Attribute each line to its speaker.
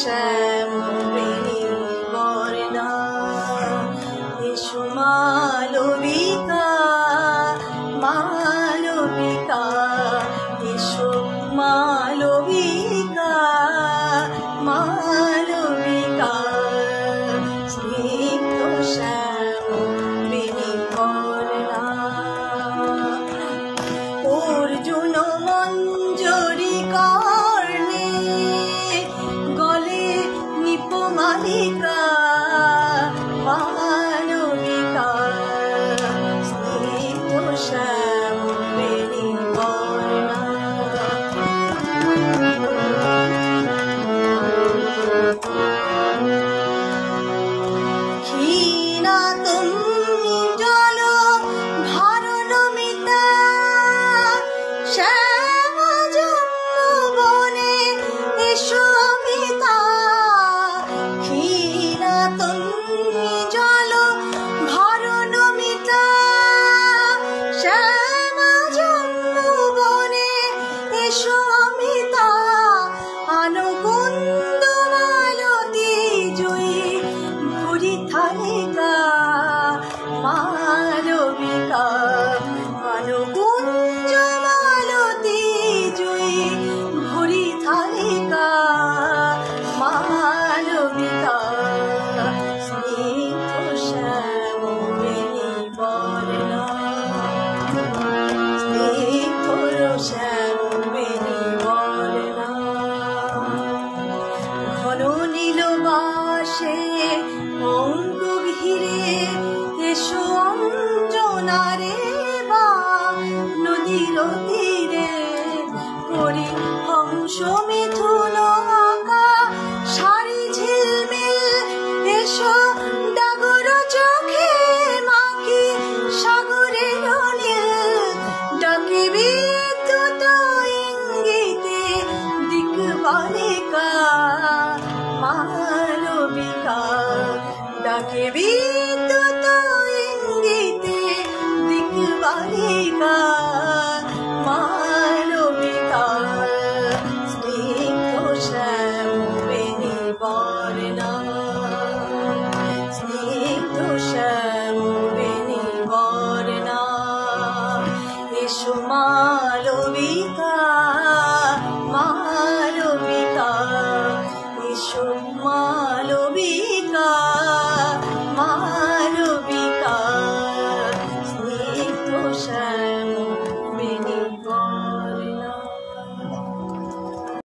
Speaker 1: শ্যামবেণী বর্ণা এসো মালবিকা মালবিকা এসো মালবিকা মালবিকা স্নিগ্ধ শ্যামবেণী বর্ণা অর্জুন মঞ্জরি কর্ণে গলে নিপমালিকা মালবিকা স্নিগ্ধ শ্যামবেণী বর্ণা ক্ষীণা তুমি জল ভারনমিতা শ্যাম যৌবনে এসো অমিতা ক্ষীণা তুমি জল ভারনমিতা শ্যাম যৌবনে এসো অমিতা আনুকুন্দ মালতী জয়ী ভুরি থালিকা মালবিকা অনুকুঞ্জ মালতী জয়ী ভুরি থালিকা মালবিকা স্নিগ্ধ শ্যামবেণী বর্ণা স্নিগ্ধ শ্যামবেণী বর্ণা ঘন নীলবাসে অঙ্গ ঘিরে এসো অঞ্জনারে বা নদীর তীরে করি হংস মিথুন আঁকা সারি ঝিলমিল এসো ডাগর চোখে মাখি সাগরের নীল ডাকি বিদ্যুৎ ইঙ্গিতে দিকবালিকা